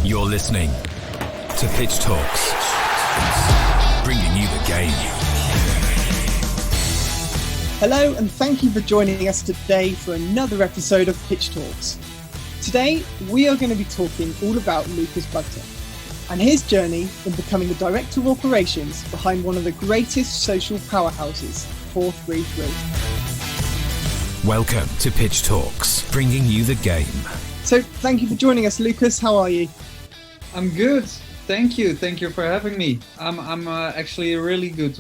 You're listening to Pitch Talks, bringing you the game. Hello, and thank you for joining us today for another episode of Pitch Talks. Today, we are going to be talking all about Lucas Bugter and his journey in becoming the Director of Operations behind one of the greatest social powerhouses, 433. Welcome to Pitch Talks, bringing you the game. So, thank you for joining us, Lucas. How are you? I'm good. Thank you. Thank you for having me. I'm actually really good.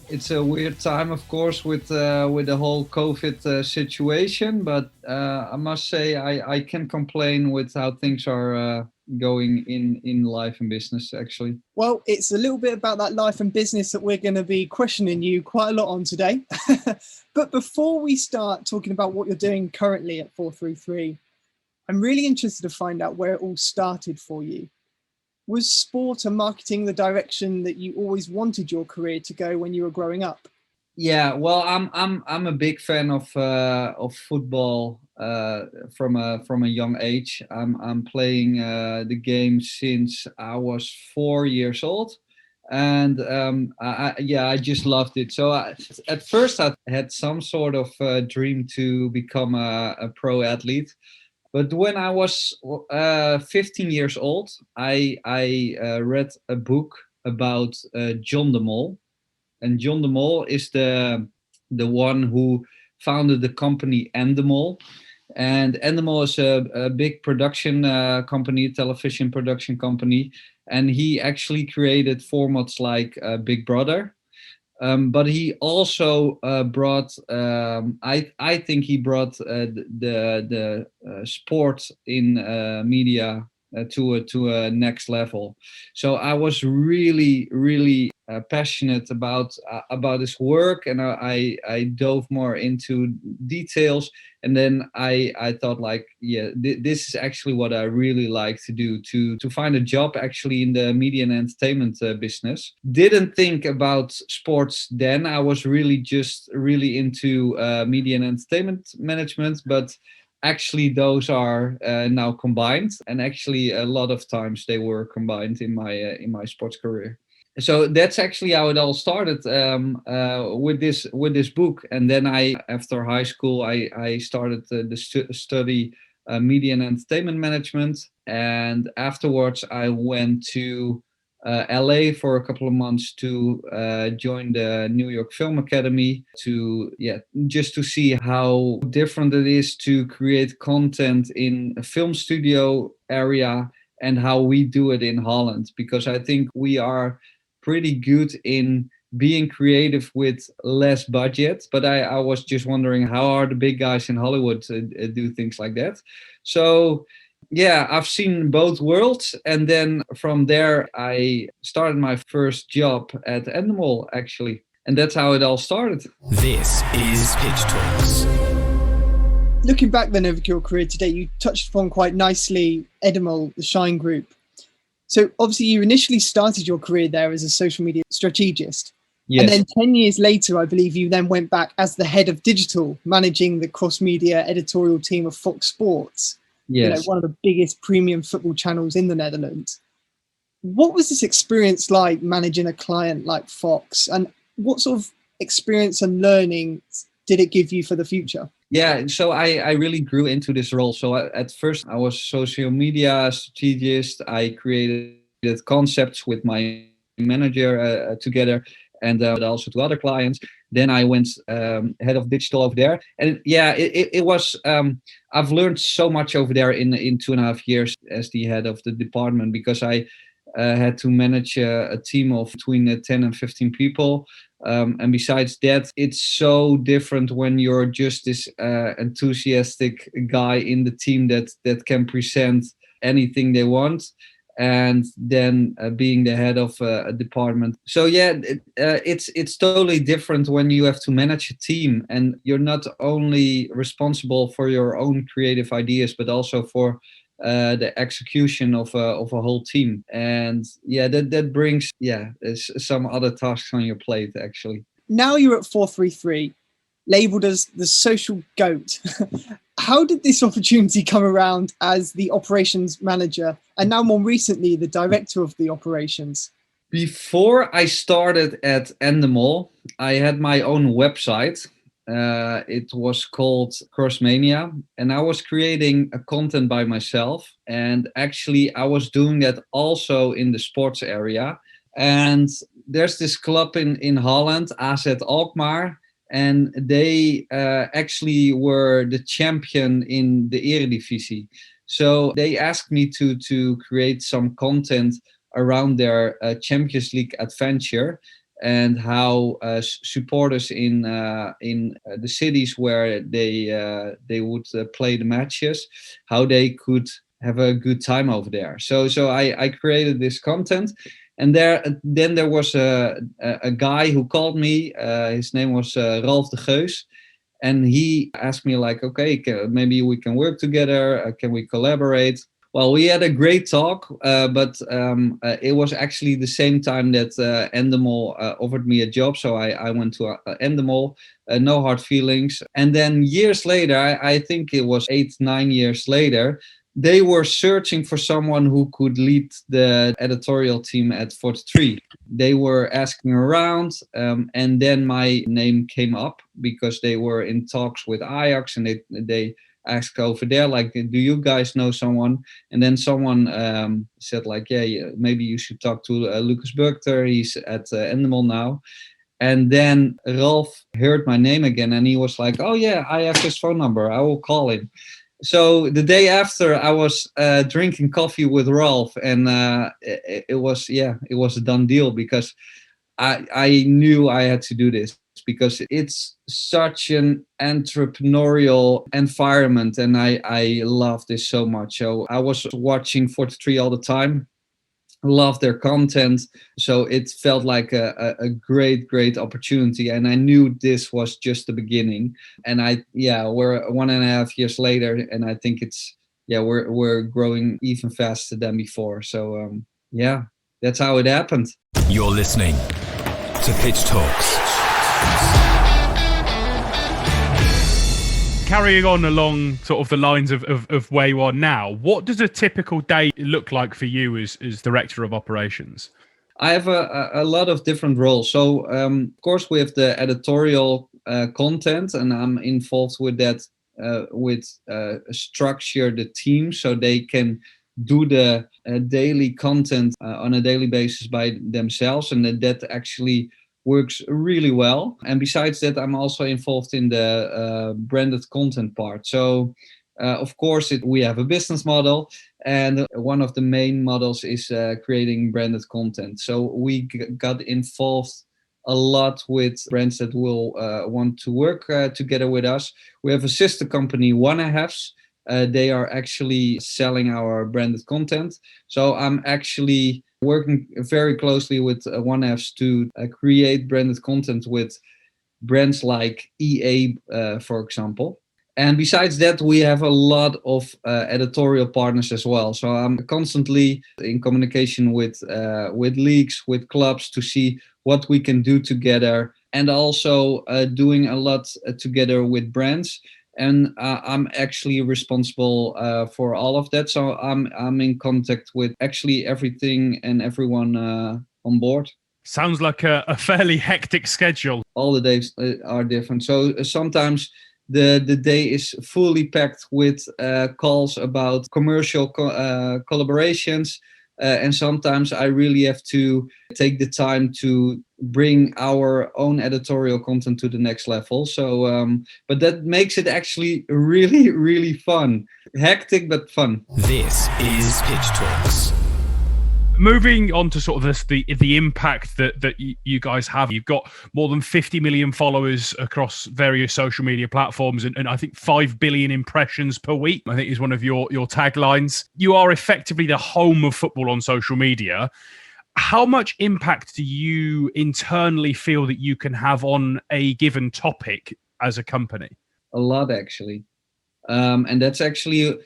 It's a weird time, of course, with the whole COVID situation, but I must say I can't complain with how things are going in life and business, actually. Well, it's a little bit about that life and business that we're going to be questioning you quite a lot on today. But before we start talking about what you're doing currently at 433, I'm really interested to find out where it all started for you. Was sport and marketing the direction that you always wanted your career to go when you were growing up? Yeah, well, I'm a big fan of football from a young age. I'm playing the game since I was 4 years old, and I just loved it. So at first I had some sort of dream to become a pro athlete. But when I was 15 years old, I read a book about John de Mol. And John de Mol is the one who founded the company Endemol. And Endemol is a big production company, television production company. And he actually created formats like Big Brother. But he also brought, I think he brought the sport in media to a next level. So I was really passionate about his work, and I dove more into details. And then I thought, like, this is actually what I really like to do, to find a job actually in the media and entertainment business. Didn't think about sports then. I was really into media and entertainment management, but actually those are now combined, and actually a lot of times they were combined in my sports career. So that's actually how it all started, with this book. And then after high school, I started study media and entertainment management. And afterwards, I went to LA for a couple of months to join the New York Film Academy just to see how different it is to create content in a film studio area and how we do it in Holland, because I think we are pretty good in being creative with less budget. But I was just wondering, how are the big guys in Hollywood do things like that? So yeah, I've seen both worlds. And then from there, I started my first job at Endemol, actually. And that's how it all started. This is Pitch Talks. Looking back then over your career today, you touched upon quite nicely Endemol, the Shine Group. So obviously you initially started your career there as a social media strategist. Yes. And then 10 years later, I believe you then went back as the head of digital, managing the cross-media editorial team of Fox Sports. Yes. One of the biggest premium football channels in the Netherlands. What was this experience like, managing a client like Fox? And what sort of experience and learning did it give you for the future? Yeah, so I really grew into this role. So at first I was social media strategist. I created concepts with my manager together, and also to other clients. Then I went head of digital over there. And yeah, it was, I've learned so much over there in 2.5 years as the head of the department, because I had to manage a team of between 10 and 15 people. And besides that, it's so different when you're just this enthusiastic guy in the team that can present anything they want, and then being the head of a department. So yeah, it's totally different when you have to manage a team, and you're not only responsible for your own creative ideas, but also for the execution of a whole team. And yeah, that brings some other tasks on your plate, actually. Now you're at 433. labelled as the social goat. How did this opportunity come around as the operations manager and now more recently the director of the operations? Before I started at Endemol, I had my own website. It was called Crossmania, and I was creating a content by myself. And actually, I was doing that also in the sports area. And there's this club in Holland, AZ Alkmaar, and they actually were the champion in the Eredivisie. So they asked me to create some content around their Champions League adventure and how supporters in the cities where they would play the matches, how they could have a good time over there. So I created this content. And then there was a guy who called me. His name was Ralf de Geus. And he asked me like, okay, maybe we can work together. Can we collaborate? Well, we had a great talk, but it was actually the same time that Endemol offered me a job. So I went to Endemol, no hard feelings. And then years later, I think it was 8-9 years later, they were searching for someone who could lead the editorial team at 43. They were asking around, and then my name came up because they were in talks with Ajax, and they asked over there, like, do you guys know someone? And then someone said, like, yeah, maybe you should talk to Lucas Bugter. He's at Endemol now. And then Ralf heard my name again, and he was like, oh yeah, I have his phone number. I will call him. So the day after, I was drinking coffee with Ralf, and it was a done deal because I knew I had to do this because it's such an entrepreneurial environment, and I love this so much. So I was watching 43 all the time. Love their content, so it felt like a great opportunity, and I knew this was just the beginning. And we're 1.5 years later, and I think we're growing even faster than before. So that's how it happened. You're listening to Pitch Talks. Carrying on along sort of the lines of where you are now, what does a typical day look like for you as director of operations? I have a lot of different roles. So, of course, we have the editorial content, and I'm involved with that, structure the team so they can do the daily content on a daily basis by themselves, and that actually works really well. And besides that, I'm also involved in the branded content part. So, of course, we have a business model, and one of the main models is creating branded content. So we got involved a lot with brands that will want to work together with us. We have a sister company, One-Halves. They are actually selling our branded content. So I'm actually working very closely with One-Halves to create branded content with brands like EA, for example. And besides that, we have a lot of editorial partners as well. So I'm constantly in communication with leagues, with clubs to see what we can do together, and also doing a lot together with brands. And I'm actually responsible for all of that. So I'm in contact with actually everything and everyone on board. Sounds like a fairly hectic schedule. All the days are different. So sometimes the day is fully packed with calls about commercial collaborations. And sometimes I really have to take the time to bring our own editorial content to the next level. So, but that makes it actually really, really fun. Hectic, but fun. This is Pitch Talks. Moving on to sort of the impact that you guys have. You've got more than 50 million followers across various social media platforms, and I think 5 billion impressions per week, I think, is one of your taglines. You are effectively the home of football on social media. How much impact do you internally feel that you can have on a given topic as a company? A lot, actually. And that's actually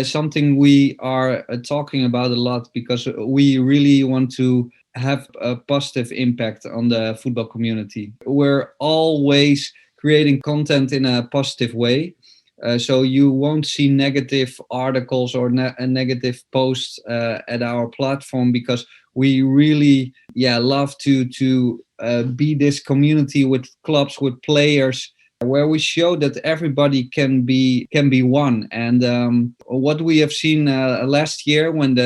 something we are talking about a lot, because we really want to have a positive impact on the football community. We're always creating content in a positive way. So you won't see negative articles or negative posts at our platform, because we really love to be this community with clubs, with players, where we show that everybody can be one. And what we have seen last year when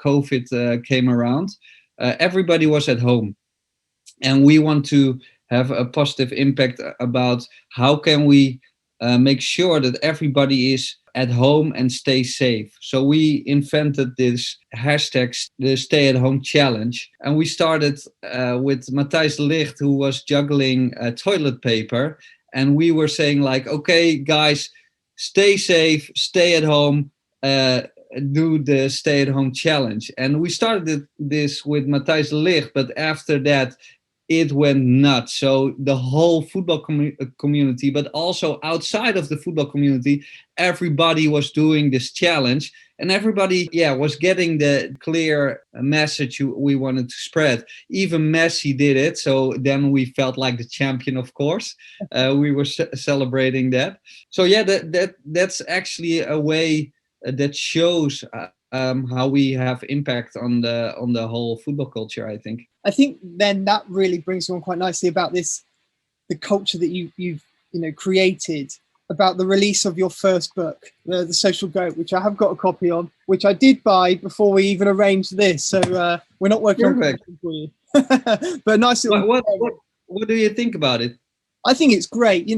COVID came around, everybody was at home, and we want to have a positive impact about how can we make sure that everybody is at home and stay safe. So we invented this hashtag, the Stay at Home Challenge, and we started with Matthijs de Ligt, who was juggling toilet paper, and we were saying like, okay, guys, stay safe, stay at home, do the Stay at Home Challenge. And we started this with Matthijs de Ligt, but after that, it went nuts. So the whole football community, but also outside of the football community, everybody was doing this challenge, and everybody was getting the clear message we wanted to spread. Even Messi did it, so then we felt like the champion, of course. We were celebrating that. So that's actually a way that shows how we have impact on the whole football culture, I think. I think then that really brings on quite nicely about this, the culture that you've created, about the release of your first book, The Social Goat, which I have got a copy of, which I did buy before we even arranged this. So we're not working on it for you. But nice little. What do you think about it? I think it's great.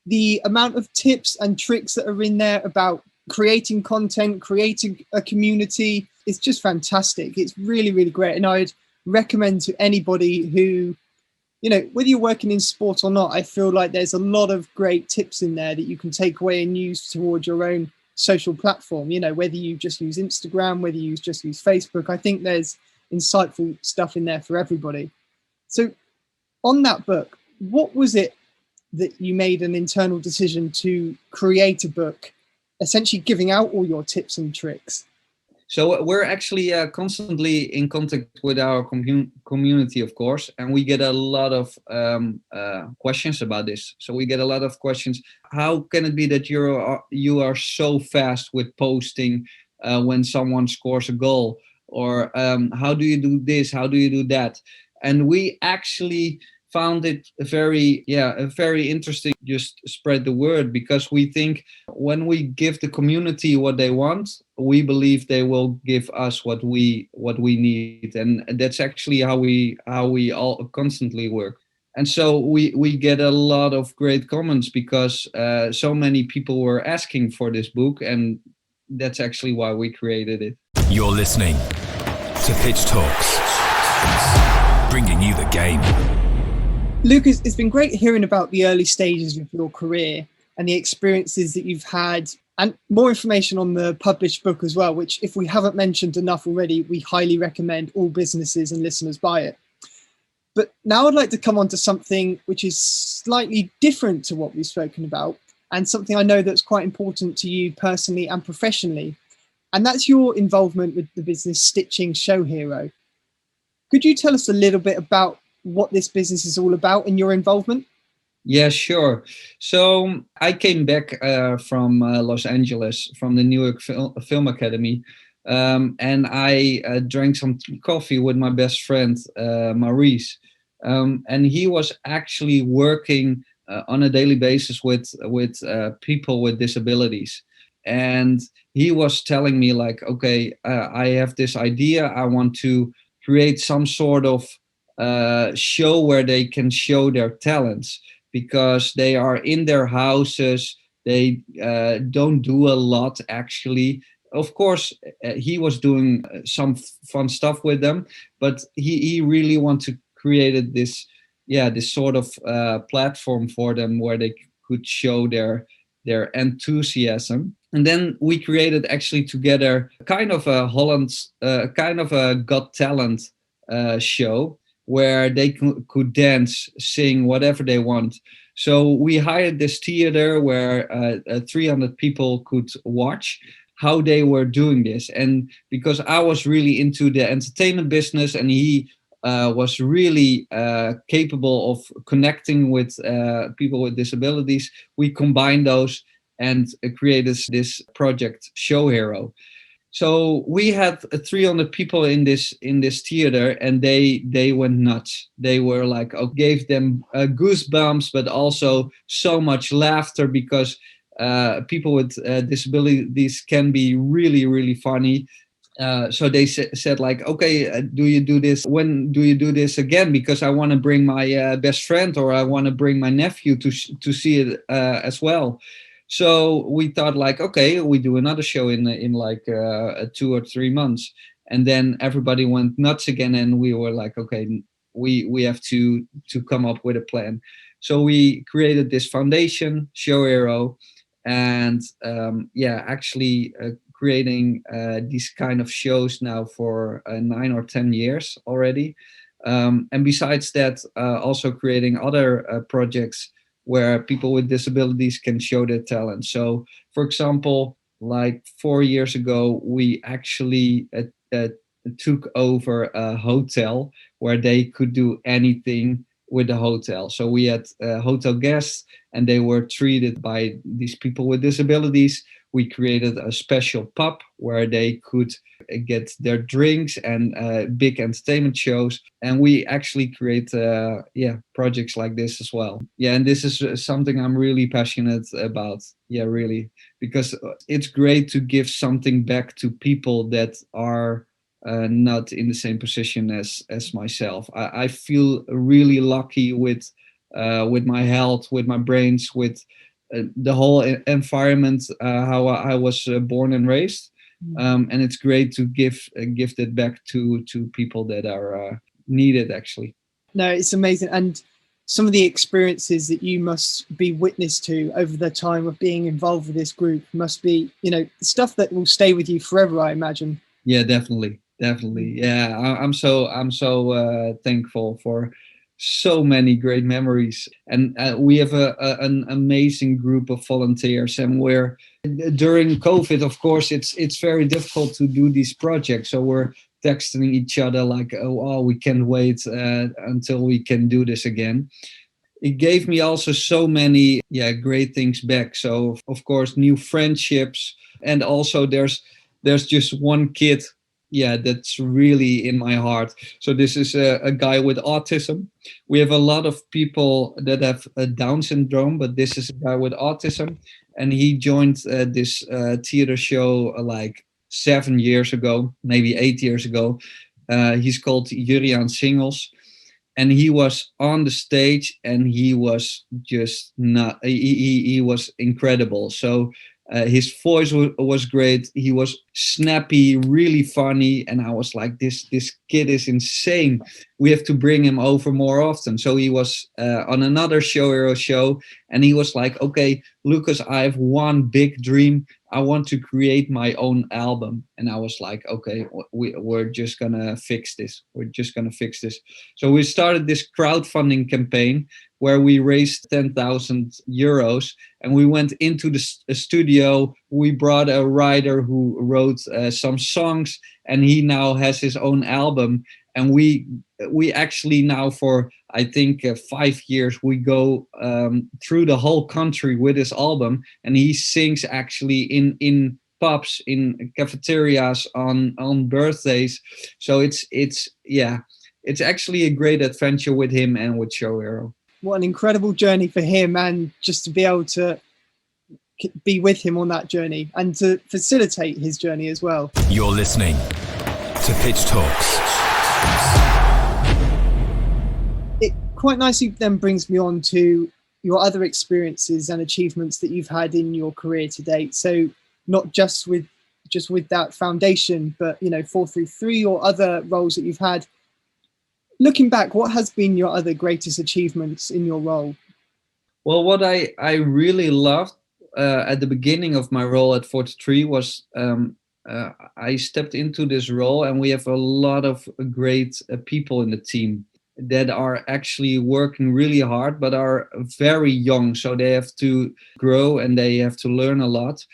The amount of tips and tricks that are in there about creating content, creating a community, it's just fantastic. It's really, really great. And I'd recommend to anybody who, whether you're working in sport or not, I feel like there's a lot of great tips in there that you can take away and use towards your own social platform. Whether you just use Instagram, whether you just use Facebook, I think there's insightful stuff in there for everybody. So on that book, what was it that you made an internal decision to create a book, essentially giving out all your tips and tricks? So we're actually constantly in contact with our community, of course, and we get a lot of questions about this. So we get a lot of questions. How can it be that you are so fast with posting when someone scores a goal? Or how do you do this? How do you do that? And we actually found it very interesting, just spread the word, because we think when we give the community what they want, we believe they will give us what we need. And that's actually how we all constantly work. And so we get a lot of great comments because so many people were asking for this book, and that's actually why we created it. You're listening to Pitch Talks, bringing you the game. Lucas, it's been great hearing about the early stages of your career and the experiences that you've had, and more information on the published book as well, which, if we haven't mentioned enough already, we highly recommend all businesses and listeners buy it. But now I'd like to come on to something which is slightly different to what we've spoken about, and something I know that's quite important to you personally and professionally, and that's your involvement with the business Stitching Show Hero. Could you tell us a little bit about what this business is all about and your involvement? Yeah, sure. So I came back from Los Angeles, from the New York Film Academy, and I drank some coffee with my best friend, Maurice. And he was actually working on a daily basis with people with disabilities. And he was telling me like, okay, I have this idea. I want to create some sort of show where they can show their talents, because they are in their houses. They don't do a lot, actually. Of course, he was doing some fun stuff with them, but he really wanted to create this sort of platform for them where they could show their enthusiasm. And then we created actually together kind of a Got Talent show, where they could dance, sing, whatever they want. So we hired this theater where 300 people could watch how they were doing this. And because I was really into the entertainment business, and he was really capable of connecting with people with disabilities. We combined those and created this project Show Hero. So we had 300 people in this theater, and they went nuts. They were like, gave them goosebumps, but also so much laughter, because people with disabilities can be really, really funny. So they said like, okay, do you do this? When do you do this again? Because I want to bring my best friend, or I want to bring my nephew to see it as well. So we thought like, okay, we do another show in like 2 or 3 months, and then everybody went nuts again, and we were like, okay, we have to come up with a plan. So we created this foundation, Show Hero, and actually creating these kind of shows now for 9 or 10 years already. And besides that, also creating other projects where people with disabilities can show their talent. So, for example, like 4 years ago, we actually took over a hotel where they could do anything with the hotel. So we had hotel guests, and they were treated by these people with disabilities. We created a special pub where they could get their drinks and big entertainment shows. And we actually create projects like this as well. Yeah, and this is something I'm really passionate about. Yeah, really, because it's great to give something back to people that are not in the same position as myself. I feel really lucky with my health, with my brains, with the whole environment, how I was born and raised, and it's great to give it back to people that are needed actually. No, it's amazing. And some of the experiences that you must be witness to over the time of being involved with this group must be, stuff that will stay with you forever, I imagine. Yeah, definitely. Yeah, I'm so thankful for so many great memories, and we have an amazing group of volunteers. And we're during COVID, of course, it's very difficult to do these projects. So we're texting each other like, oh, we can't wait until we can do this again. It gave me also so many great things back. So of course, new friendships, and also there's just one kid that's really in my heart. So this is a guy with autism. We have a lot of people that have Down syndrome, but this is a guy with autism, and he joined this theater show like 7 years ago, maybe 8 years ago. He's called Juriaan Singels, and he was on the stage, and he was just not. He was incredible. So. His voice was great. He was snappy, really funny, and I was like, "This kid is insane. We have to bring him over more often." So he was on another Show Hero show, and he was like, "Okay, Lucas, I have one big dream. I want to create my own album." And I was like, "Okay, we're just gonna fix this. So we started this crowdfunding campaign where we raised 10,000 euros, and we went into the studio. We brought a writer who wrote some songs, and he now has his own album. And we actually now for I think 5 years we go through the whole country with his album, and he sings actually in pubs, in cafeterias, on birthdays. So it's actually a great adventure with him and with Show Hero. What an incredible journey for him, and just to be able to be with him on that journey and to facilitate his journey as well. You're listening to Pitch Talks. It quite nicely then brings me on to your other experiences and achievements that you've had in your career to date. So not just with that foundation, but 433 or other roles that you've had. Looking back, what has been your other greatest achievements in your role? Well, what I really loved at the beginning of my role at 43 was I stepped into this role, and we have a lot of great people in the team that are actually working really hard, but are very young. So they have to grow and they have to learn a lot.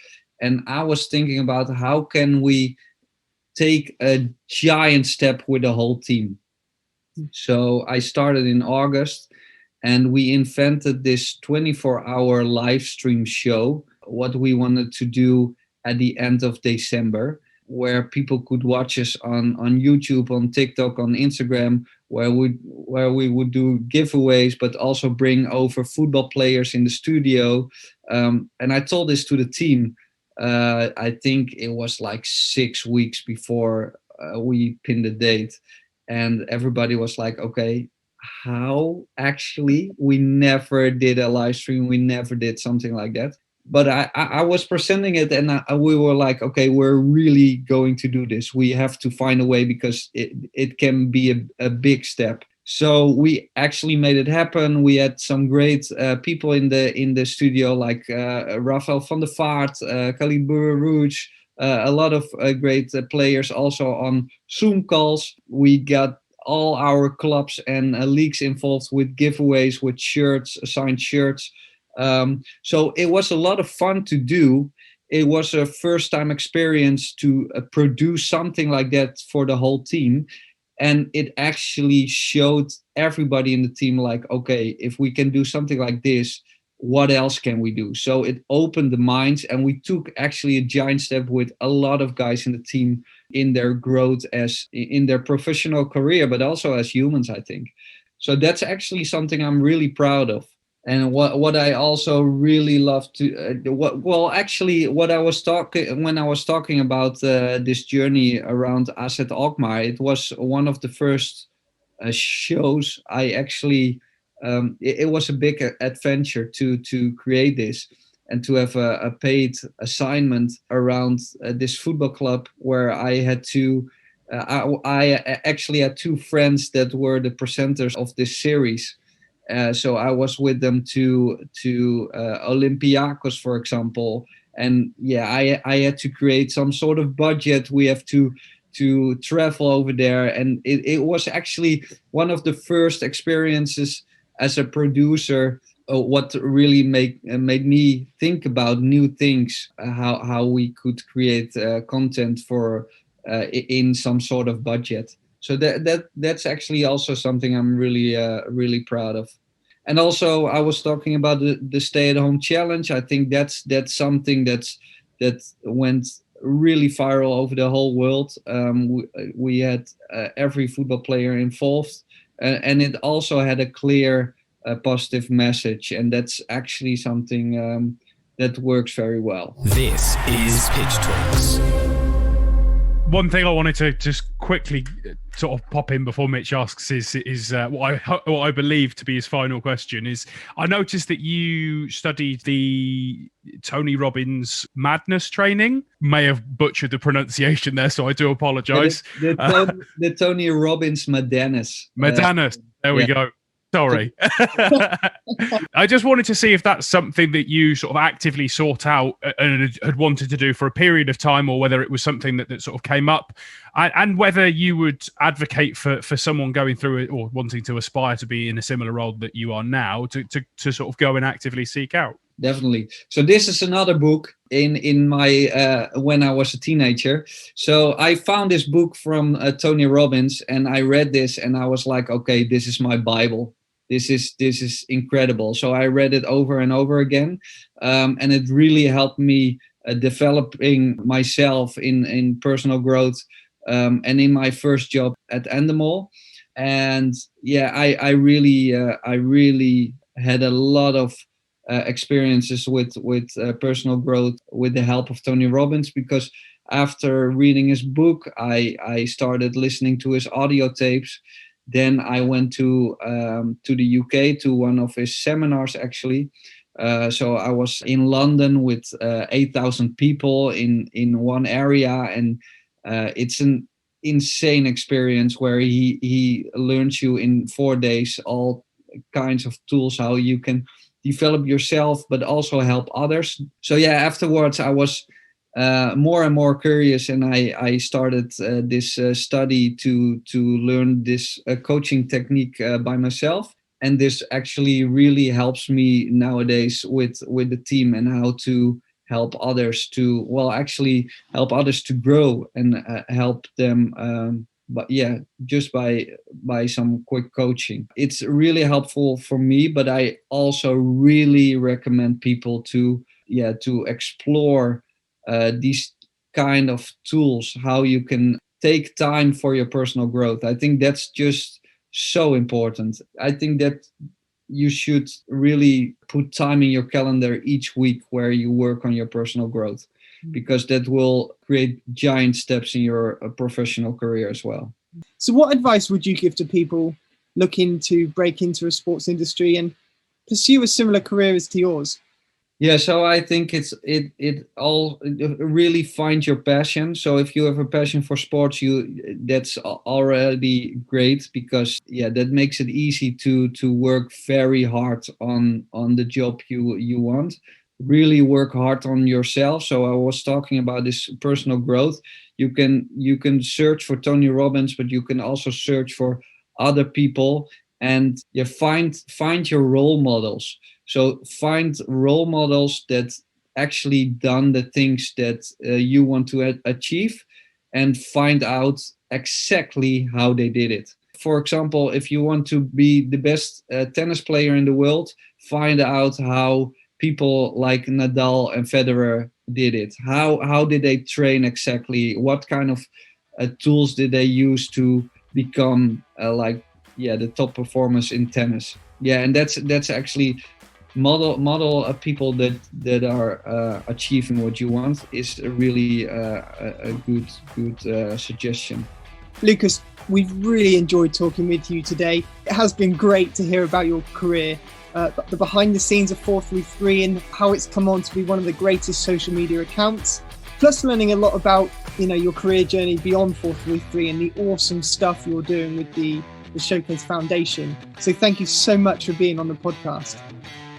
And I was thinking about how can we take a giant step with the whole team. So I started in August, and we invented this 24-hour live stream show, what we wanted to do at the end of December, where people could watch us on YouTube, on TikTok, on Instagram, where we would do giveaways, but also bring over football players in the studio. And I told this to the team. I think it was like 6 weeks before we pinned the date, and everybody was like, "Okay, how actually? We never did a live stream. We never did something like that." But I was presenting it, and we were like, okay, we're really going to do this. We have to find a way, because it can be a big step. So we actually made it happen. We had some great people in the studio, like Rafael van der Vaart, Khalid Bourouj, a lot of great players also on Zoom calls. We got all our clubs and leagues involved with giveaways, with shirts, signed shirts. So it was a lot of fun to do. It was a first time experience to produce something like that for the whole team. And it actually showed everybody in the team, like, okay, if we can do something like this, what else can we do? So it opened the minds, and we took actually a giant step with a lot of guys in the team in their growth as in their professional career, but also as humans, I think. So that's actually something I'm really proud of. And what I also really love to what I was talking when I was talking about this journey around Asset Alkmaar, it was one of the first shows I actually. It was a big adventure to create this and to have a paid assignment around this football club, where I had to. I actually had two friends that were the presenters of this series. So I was with them to Olympiacos, for example, and I had to create some sort of budget. We have to travel over there, and it was actually one of the first experiences as a producer. What really made me think about new things, how we could create content for in some sort of budget. So that's actually also something I'm really proud of. And also, I was talking about the stay-at-home challenge. I think that's something that went really viral over the whole world. We had every football player involved, and it also had a clear positive message, and that's actually something that works very well. This is Pitch Talks. One thing I wanted to just quickly sort of pop in before Mitch asks is what I believe to be his final question is, I noticed that you studied the Tony Robbins madness training. May have butchered the pronunciation there, so I do apologise. The Tony Robbins Madness. Madness. There we go. Sorry. I just wanted to see if that's something that you sort of actively sought out and had wanted to do for a period of time, or whether it was something that sort of came up, and whether you would advocate for someone going through it or wanting to aspire to be in a similar role that you are now to sort of go and actively seek out. Definitely. So this is another book in my when I was a teenager. So I found this book from Tony Robbins, and I read this, and I was like, okay, this is my Bible. This is incredible. So I read it over and over again, and it really helped me developing myself in personal growth, and in my first job at Endemol. And I really had a lot of experiences with personal growth with the help of Tony Robbins, because after reading his book, I started listening to his audio tapes. Then I went to the UK to one of his seminars, actually. So I was in London with 8,000 people in one area, and it's an insane experience where he learns you in 4 days all kinds of tools, how you can develop yourself but also help others. So afterwards I was more and more curious, and I started this study to learn this coaching technique by myself. And this actually really helps me nowadays with the team, and how to help others to help others to grow and help them just by by some quick coaching. It's really helpful for me, but I also really recommend people to explore these kind of tools, how you can take time for your personal growth. I think that's just so important. I think that you should really put time in your calendar each week where you work on your personal growth, because that will create giant steps in your professional career as well. So what advice would you give to people looking to break into a sports industry and pursue a similar career as to yours? Yeah, so I think it really find your passion. So if you have a passion for sports, that's already great, because that makes it easy to work very hard on the job you want. Really work hard on yourself. So I was talking about this personal growth. You can search for Tony Robbins, but you can also search for other people, and find your role models. So find role models that actually done the things that you want to achieve, and find out exactly how they did it. For example, if you want to be the best tennis player in the world, find out how people like Nadal and Federer did it. How did they train exactly? What kind of tools did they use to become the top performers in tennis? Yeah, and that's actually model people that are achieving what you want is really a good suggestion. Lucas, we've really enjoyed talking with you today. It has been great to hear about your career, the behind the scenes of 433 and how it's come on to be one of the greatest social media accounts, plus learning a lot about your career journey beyond 433 and the awesome stuff you're doing with the Showcase Foundation. So thank you so much for being on the podcast.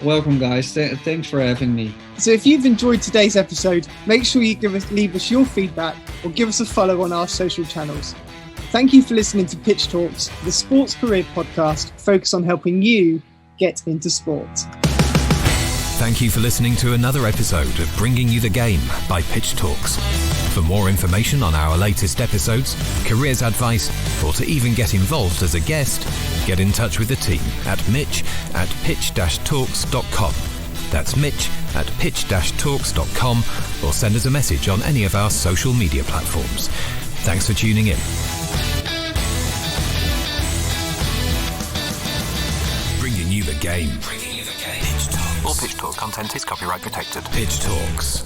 Welcome, guys. Thanks for having me. So if you've enjoyed today's episode, make sure you leave us your feedback or give us a follow on our social channels. Thank you for listening to Pitch Talks, the sports career podcast focused on helping you get into sport. Thank you for listening to another episode of Bringing You the Game by Pitch Talks. For more information on our latest episodes, careers advice, or to even get involved as a guest, get in touch with the team at mitch@pitch-talks.com. That's mitch@pitch-talks.com, or send us a message on any of our social media platforms. Thanks for tuning in. Bringing you the game. Pitch Talks. All Pitch Talk content is copyright protected. Pitch Talks.